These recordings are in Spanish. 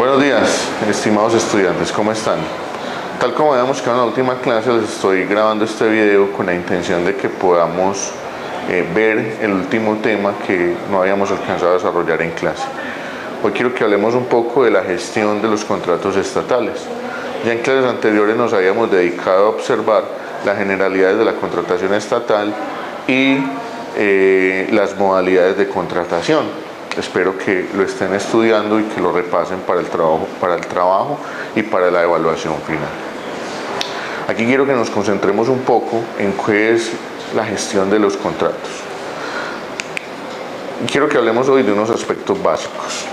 Buenos días, estimados estudiantes, ¿cómo están? Tal como habíamos quedado en la última clase, les estoy grabando este video con la intención de que podamos ver el último tema que no habíamos alcanzado a desarrollar en clase. Hoy quiero que hablemos un poco de la gestión de los contratos estatales. Ya en clases anteriores nos habíamos dedicado a observar las generalidades de la contratación estatal y las modalidades de contratación. Espero que lo estén estudiando y que lo repasen para el trabajo y para la evaluación final. Aquí quiero que nos concentremos un poco en qué es la gestión de los contratos. Y quiero que hablemos hoy de unos aspectos básicos.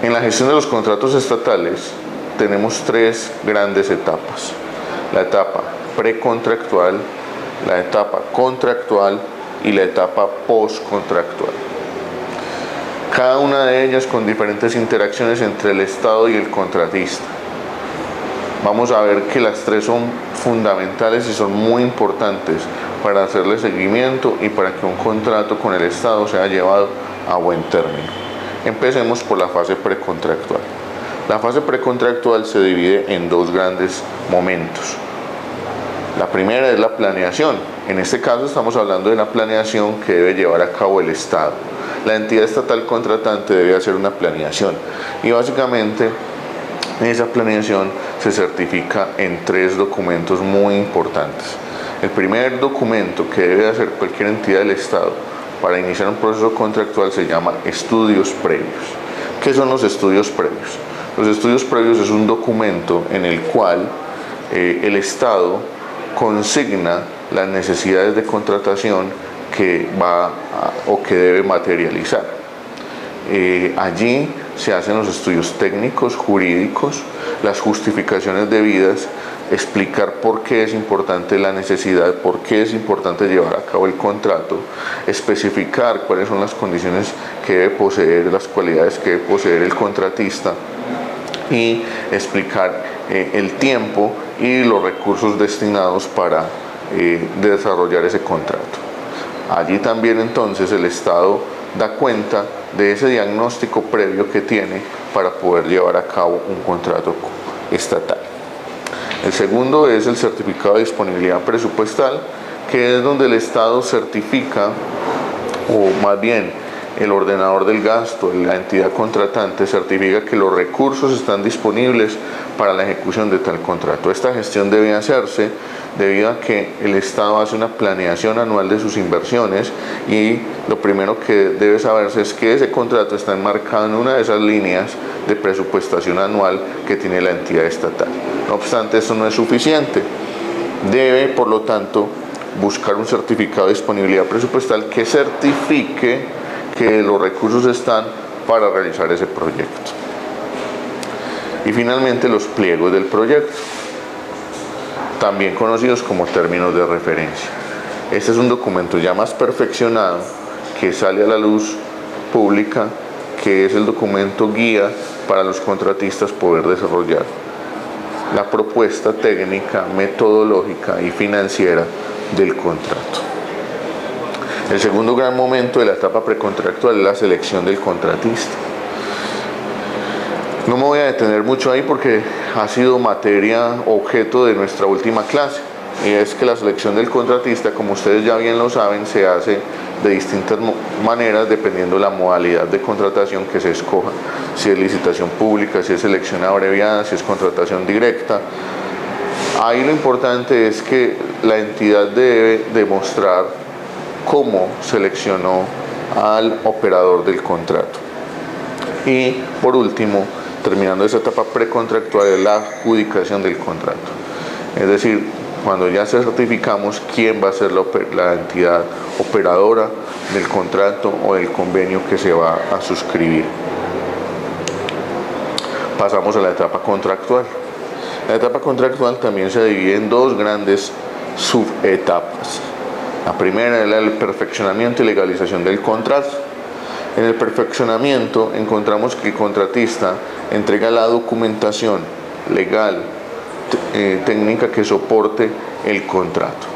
En la gestión de los contratos estatales tenemos tres grandes etapas: la etapa precontractual, la etapa contractual y la etapa postcontractual. Cada una de ellas con diferentes interacciones entre el Estado y el contratista. Vamos a ver que las tres son fundamentales y son muy importantes para hacerle seguimiento y para que un contrato con el Estado sea llevado a buen término. Empecemos por la fase precontractual. La fase precontractual se divide en dos grandes momentos. La primera es la planeación. En este caso estamos hablando de una planeación que debe llevar a cabo el Estado. La entidad estatal contratante debe hacer una planeación y básicamente esa planeación se certifica en tres documentos muy importantes. El primer documento que debe hacer cualquier entidad del Estado para iniciar un proceso contractual se llama estudios previos. ¿Qué son los estudios previos? Los estudios previos es un documento en el cual el Estado consigna las necesidades de contratación que que debe materializar. Allí se hacen los estudios técnicos, jurídicos, las justificaciones debidas, explicar por qué es importante la necesidad, por qué es importante llevar a cabo el contrato, especificar cuáles son las condiciones que debe poseer, las cualidades que debe poseer el contratista y explicar el tiempo y los recursos destinados para desarrollar ese contrato. Allí también entonces el Estado da cuenta de ese diagnóstico previo que tiene para poder llevar a cabo un contrato estatal. El segundo es el certificado de disponibilidad presupuestal, que es donde el Estado certifica, o más bien el ordenador del gasto, la entidad contratante, certifica que los recursos están disponibles para la ejecución de tal contrato. Esta gestión debe hacerse debido a que el Estado hace una planeación anual de sus inversiones y lo primero que debe saberse es que ese contrato está enmarcado en una de esas líneas de presupuestación anual que tiene la entidad estatal. No obstante, esto no es suficiente. Debe, por lo tanto, buscar un certificado de disponibilidad presupuestal que certifique que los recursos están para realizar ese proyecto. Y finalmente los pliegos del proyecto, también conocidos como términos de referencia. Este es un documento ya más perfeccionado que sale a la luz pública, que es el documento guía para los contratistas poder desarrollar la propuesta técnica, metodológica y financiera del contrato. El segundo gran momento de la etapa precontractual es la selección del contratista. No me voy a detener mucho ahí porque ha sido materia objeto de nuestra última clase, y es que la selección del contratista, como ustedes ya bien lo saben, se hace de distintas maneras dependiendo de la modalidad de contratación que se escoja, si es licitación pública, si es selección abreviada, si es contratación directa. Ahí lo importante es que la entidad debe demostrar cómo seleccionó al operador del contrato. Y por último, terminando esa etapa precontractual, es la adjudicación del contrato. Es decir, cuando ya certificamos quién va a ser la entidad operadora del contrato o del convenio que se va a suscribir. Pasamos a la etapa contractual. La etapa contractual también se divide en dos grandes subetapas. La primera es el perfeccionamiento y legalización del contrato. En el perfeccionamiento encontramos que el contratista entrega la documentación legal, técnica que soporte el contrato.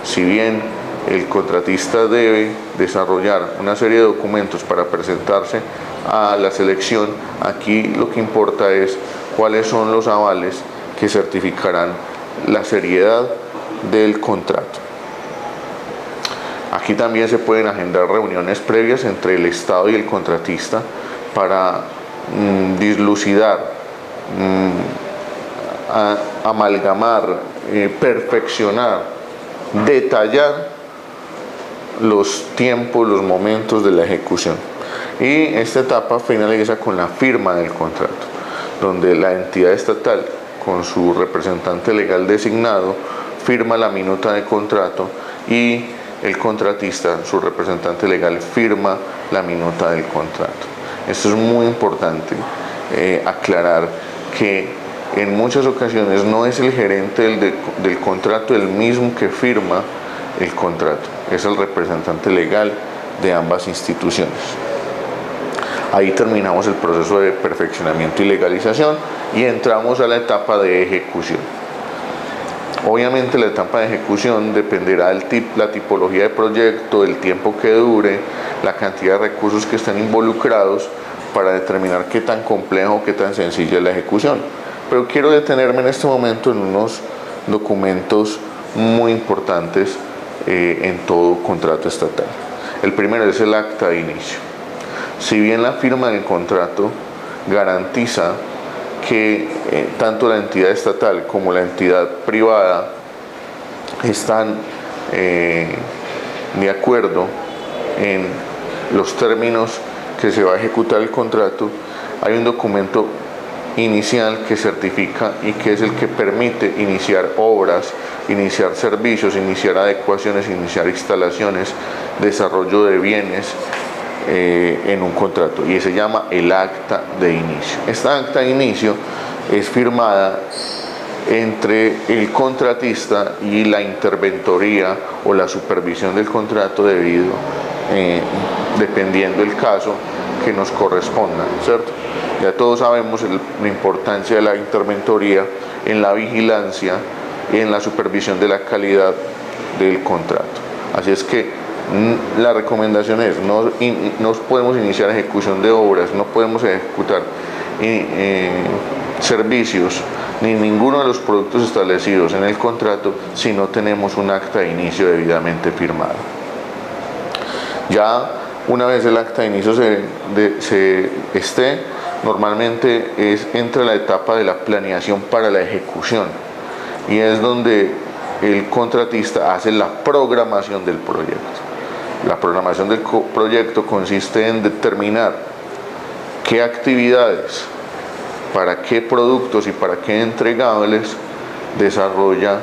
Si bien el contratista debe desarrollar una serie de documentos para presentarse a la selección. Aquí lo que importa es cuáles son los avales que certificarán la seriedad del contrato. Aquí también se pueden agendar reuniones previas entre el Estado y el contratista para dislucidar, amalgamar, perfeccionar, detallar los tiempos, los momentos de la ejecución. Y esta etapa finaliza con la firma del contrato, donde la entidad estatal, con su representante legal designado, firma la minuta de contrato y el contratista, su representante legal, firma la minuta del contrato. Esto es muy importante aclarar que en muchas ocasiones no es el gerente del contrato el mismo que firma el contrato, es el representante legal de ambas instituciones. Ahí terminamos el proceso de perfeccionamiento y legalización y entramos a la etapa de ejecución. Obviamente la etapa de ejecución dependerá de la tipología de proyecto, el tiempo que dure, la cantidad de recursos que estén involucrados para determinar qué tan complejo o qué tan sencilla es la ejecución. Pero quiero detenerme en este momento en unos documentos muy importantes en todo contrato estatal. El primero es el acta de inicio. Si bien la firma del contrato garantiza que tanto la entidad estatal como la entidad privada están de acuerdo en los términos que se va a ejecutar el contrato, hay un documento inicial que certifica y que es el que permite iniciar obras, iniciar servicios, iniciar adecuaciones, iniciar instalaciones, desarrollo de bienes en un contrato, y se llama el acta de inicio. Esta acta de inicio es firmada entre el contratista y la interventoría o la supervisión del contrato debido, dependiendo del caso que nos corresponda, ¿cierto? Ya todos sabemos la importancia de la interventoría en la vigilancia y en la supervisión de la calidad del contrato. Así es que la recomendación es, no podemos iniciar ejecución de obras, no podemos ejecutar servicios ni ninguno de los productos establecidos en el contrato si no tenemos un acta de inicio debidamente firmado. Ya una vez el acta de inicio esté, normalmente entra la etapa de la planeación para la ejecución, y es donde el contratista hace la programación del proyecto. La programación del proyecto consiste en determinar qué actividades, para qué productos y para qué entregables desarrolla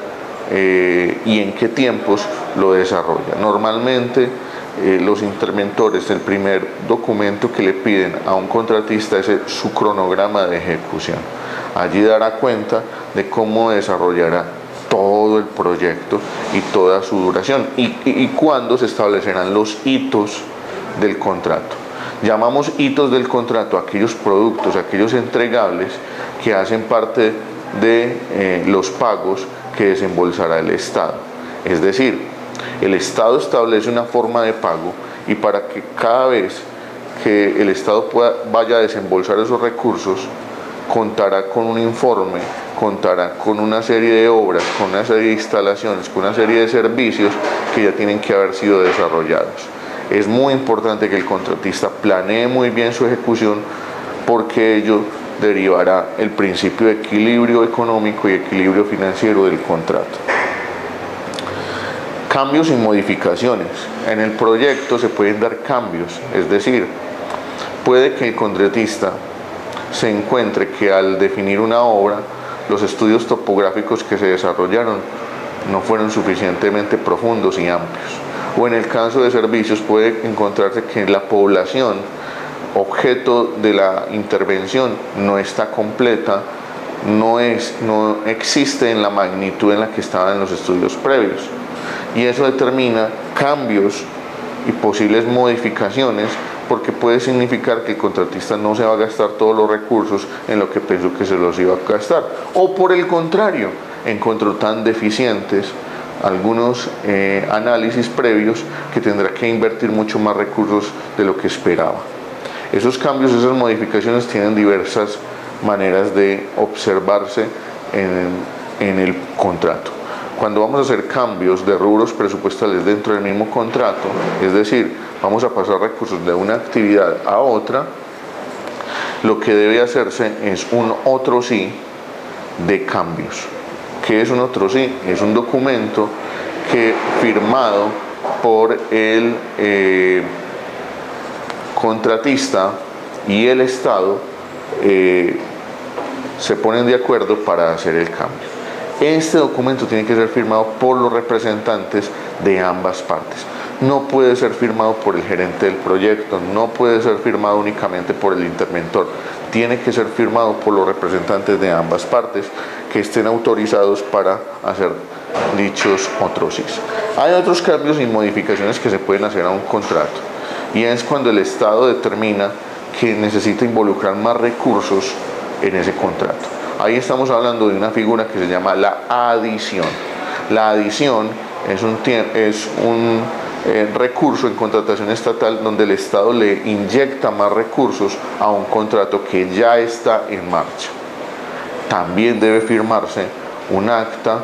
y en qué tiempos lo desarrolla. Normalmente los interventores, el primer documento que le piden a un contratista es su cronograma de ejecución. Allí dará cuenta de cómo desarrollará todo el proyecto y toda su duración y cuándo se establecerán los hitos del contrato. Llamamos hitos del contrato a aquellos productos, aquellos entregables que hacen parte de los pagos que desembolsará el Estado. Es decir, el Estado establece una forma de pago, y para que cada vez que el Estado vaya a desembolsar esos recursos, contará con un informe, contará con una serie de obras, con una serie de instalaciones, con una serie de servicios que ya tienen que haber sido desarrollados. Es muy importante que el contratista planee muy bien su ejecución, porque ello derivará el principio de equilibrio económico y equilibrio financiero del contrato. Cambios y modificaciones. En el proyecto se pueden dar cambios, es decir, puede que el contratista se encuentre que al definir una obra, los estudios topográficos que se desarrollaron no fueron suficientemente profundos y amplios. O en el caso de servicios puede encontrarse que la población objeto de la intervención no está completa, no existe en la magnitud en la que estaba en los estudios previos. Y eso determina cambios y posibles modificaciones, porque puede significar que el contratista no se va a gastar todos los recursos en lo que pensó que se los iba a gastar, o por el contrario, encontró tan deficientes algunos análisis previos que tendrá que invertir mucho más recursos de lo que esperaba. Esos cambios, esas modificaciones tienen diversas maneras de observarse en el contrato. Cuando vamos a hacer cambios de rubros presupuestales dentro del mismo contrato, es decir, vamos a pasar recursos de una actividad a otra, lo que debe hacerse es un otro sí de cambios. ¿Qué es un otro sí? Es un documento que firmado por el contratista y el Estado se ponen de acuerdo para hacer el cambio. Este documento tiene que ser firmado por los representantes de ambas partes. No puede ser firmado por el gerente del proyecto, no puede ser firmado únicamente por el interventor. Tiene que ser firmado por los representantes de ambas partes que estén autorizados para hacer dichos otros sí. Hay otros cambios y modificaciones que se pueden hacer a un contrato, y es cuando el Estado determina que necesita involucrar más recursos en ese contrato. Ahí estamos hablando de una figura que se llama la adición. La adición es un recurso en contratación estatal donde el Estado le inyecta más recursos a un contrato que ya está en marcha. También debe firmarse un acta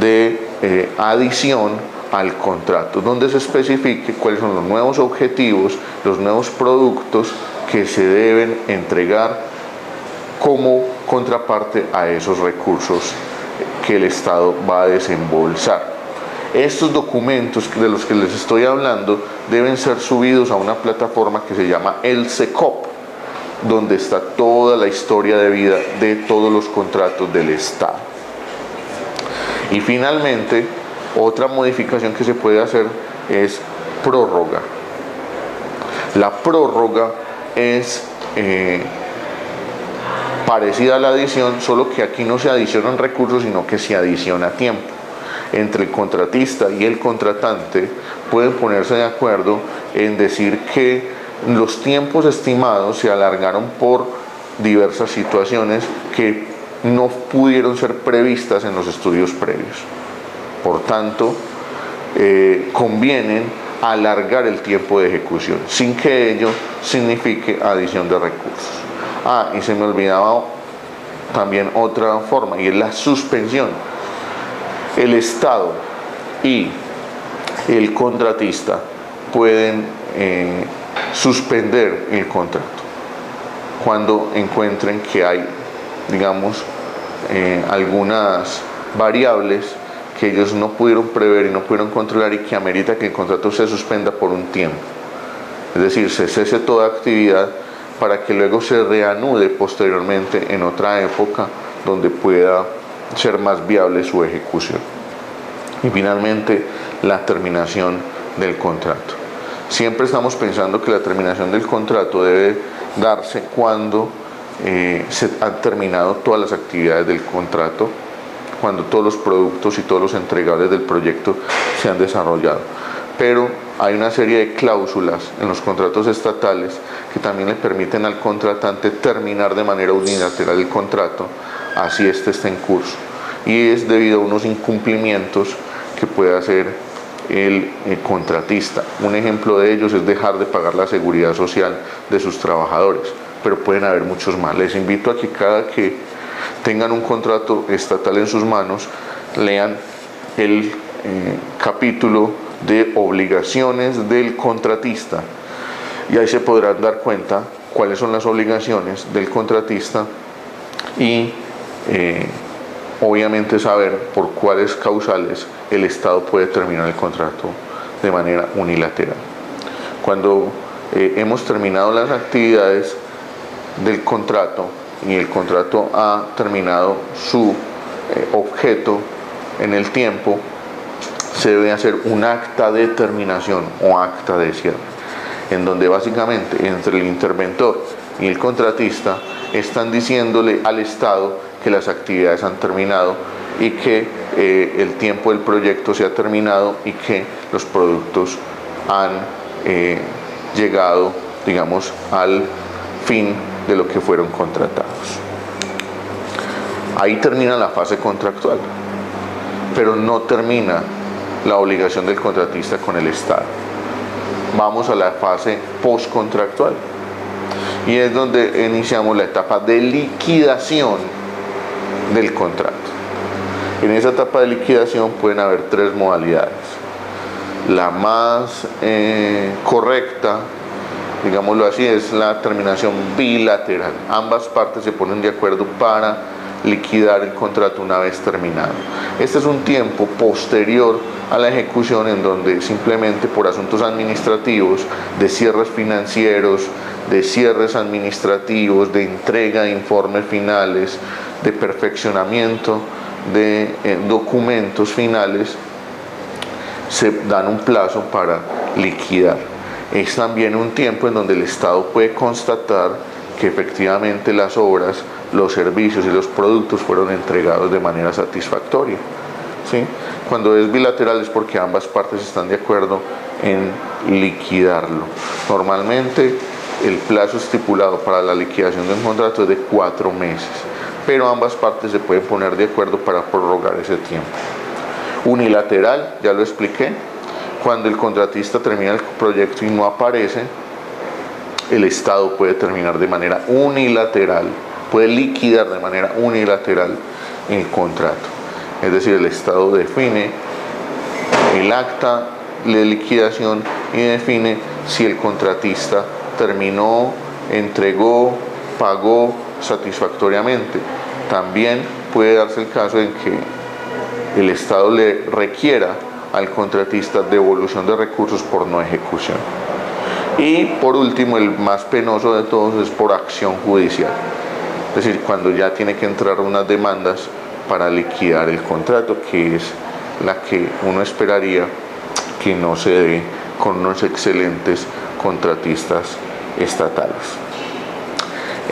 de adición al contrato, donde se especifique cuáles son los nuevos objetivos, los nuevos productos que se deben entregar como contraparte a esos recursos que el Estado va a desembolsar. Estos documentos de los que les estoy hablando deben ser subidos a una plataforma que se llama el SECOP, donde está toda la historia de vida de todos los contratos del Estado. Y finalmente, otra modificación que se puede hacer es prórroga. La prórroga es parecida a la adición, solo que aquí no se adicionan recursos, sino que se adiciona tiempo. Entre el contratista y el contratante pueden ponerse de acuerdo en decir que los tiempos estimados se alargaron por diversas situaciones que no pudieron ser previstas en los estudios previos. Por tanto, convienen alargar el tiempo de ejecución, sin que ello signifique adición de recursos. Y se me olvidaba también otra forma, y es la suspensión. El Estado y el contratista pueden suspender el contrato cuando encuentren que hay, digamos, algunas variables que ellos no pudieron prever y no pudieron controlar, y que amerita que el contrato se suspenda por un tiempo. Es decir, se cese toda actividad para que luego se reanude posteriormente en otra época donde pueda ser más viable su ejecución. Y finalmente, la terminación del contrato. Siempre estamos pensando que la terminación del contrato debe darse cuando se han terminado todas las actividades del contrato, cuando todos los productos y todos los entregables del proyecto se han desarrollado. Pero hay una serie de cláusulas en los contratos estatales que también le permiten al contratante terminar de manera unilateral el contrato, así este esté en curso. Y es debido a unos incumplimientos que puede hacer el contratista. Un ejemplo de ellos es dejar de pagar la seguridad social de sus trabajadores, pero pueden haber muchos más. Les invito a que cada que tengan un contrato estatal en sus manos, lean el capítulo de obligaciones del contratista, y ahí se podrán dar cuenta cuáles son las obligaciones del contratista y obviamente saber por cuáles causales el Estado puede terminar el contrato de manera unilateral. Cuando hemos terminado las actividades del contrato y el contrato ha terminado su objeto en el tiempo, se debe hacer un acta de terminación o acta de cierre, en donde básicamente entre el interventor y el contratista están diciéndole al Estado que las actividades han terminado y que el tiempo del proyecto se ha terminado y que los productos han llegado, digamos, al fin de lo que fueron contratados. Ahí termina la fase contractual, pero no termina la obligación del contratista con el Estado. Vamos a la fase postcontractual. Y es donde iniciamos la etapa de liquidación del contrato. En esa etapa de liquidación pueden haber tres modalidades. La más correcta, digámoslo así, es la terminación bilateral. Ambas partes se ponen de acuerdo para liquidar el contrato una vez terminado. Este es un tiempo posterior a la ejecución en donde simplemente por asuntos administrativos, de cierres financieros, de cierres administrativos, de entrega de informes finales, de perfeccionamiento de documentos finales, se dan un plazo para liquidar. Es también un tiempo en donde el Estado puede constatar que efectivamente las obras, los servicios y los productos fueron entregados de manera satisfactoria. ¿Sí? Cuando es bilateral es porque ambas partes están de acuerdo en liquidarlo. Normalmente el plazo estipulado para la liquidación de un contrato es de 4 meses, pero ambas partes se pueden poner de acuerdo para prorrogar ese tiempo. Unilateral, ya lo expliqué, cuando el contratista termina el proyecto y no aparece, el Estado puede terminar de manera unilateral, puede liquidar de manera unilateral el contrato. Es decir, el Estado define el acta de liquidación y define si el contratista terminó, entregó, pagó satisfactoriamente. También puede darse el caso en que el Estado le requiera al contratista devolución de recursos por no ejecución. Y por último, el más penoso de todos es por acción judicial. Es decir, cuando ya tiene que entrar unas demandas para liquidar el contrato, que es la que uno esperaría que no se dé con unos excelentes contratistas estatales.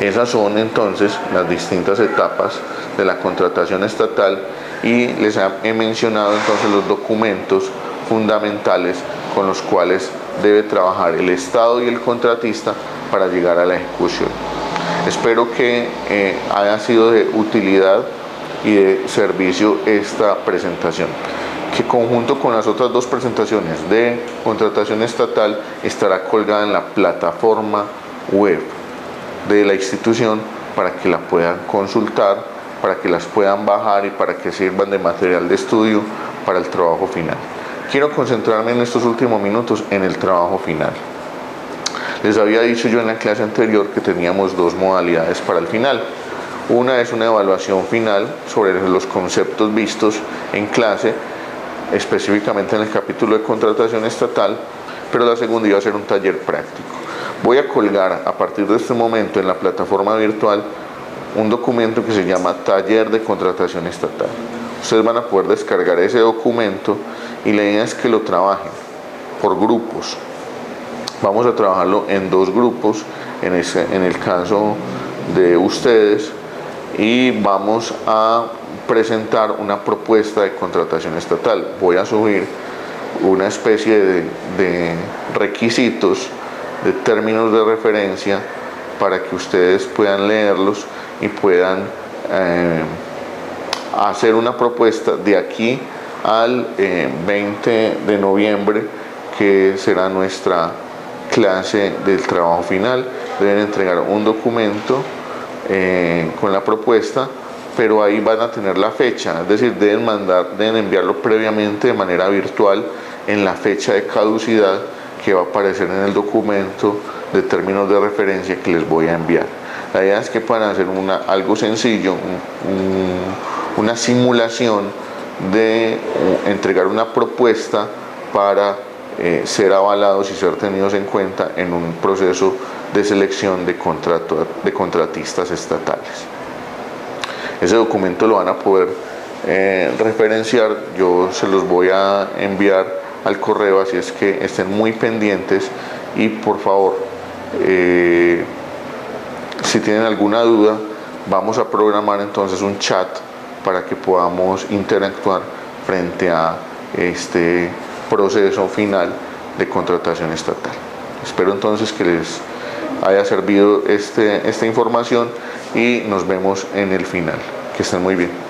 Esas son entonces las distintas etapas de la contratación estatal y les he mencionado entonces los documentos fundamentales con los cuales debe trabajar el Estado y el contratista para llegar a la ejecución. Espero que haya sido de utilidad y de servicio esta presentación, que conjunto con las otras dos presentaciones de contratación estatal estará colgada en la plataforma web de la institución para que la puedan consultar, para que las puedan bajar y para que sirvan de material de estudio para el trabajo final. Quiero concentrarme en estos últimos minutos en el trabajo final. Les había dicho yo en la clase anterior que teníamos dos modalidades para el final. Una es una evaluación final sobre los conceptos vistos en clase, específicamente en el capítulo de contratación estatal, pero la segunda iba a ser un taller práctico. Voy a colgar a partir de este momento en la plataforma virtual un documento que se llama Taller de Contratación Estatal. Ustedes van a poder descargar ese documento y la idea es que lo trabajen por grupos. Vamos a trabajarlo en 2 grupos, en el caso de ustedes, y vamos a presentar una propuesta de contratación estatal. Voy a subir una especie de requisitos, de términos de referencia para que ustedes puedan leerlos y puedan hacer una propuesta de aquí al 20 de noviembre, que será nuestra clase del trabajo final. Deben entregar un documento con la propuesta, pero ahí van a tener la fecha, es decir, deben enviarlo previamente de manera virtual en la fecha de caducidad que va a aparecer en el documento de términos de referencia que les voy a enviar. La idea es que puedan hacer algo sencillo, una simulación de contratar una propuesta para ser avalados y ser tenidos en cuenta en un proceso de selección de contratistas estatales. Ese documento lo van a poder referenciar, yo se los voy a enviar al correo, así es que estén muy pendientes y por favor, si tienen alguna duda, vamos a programar entonces un chat para que podamos interactuar frente a este proceso final de contratación estatal. Espero entonces que les haya servido esta información y nos vemos en el final. Que estén muy bien.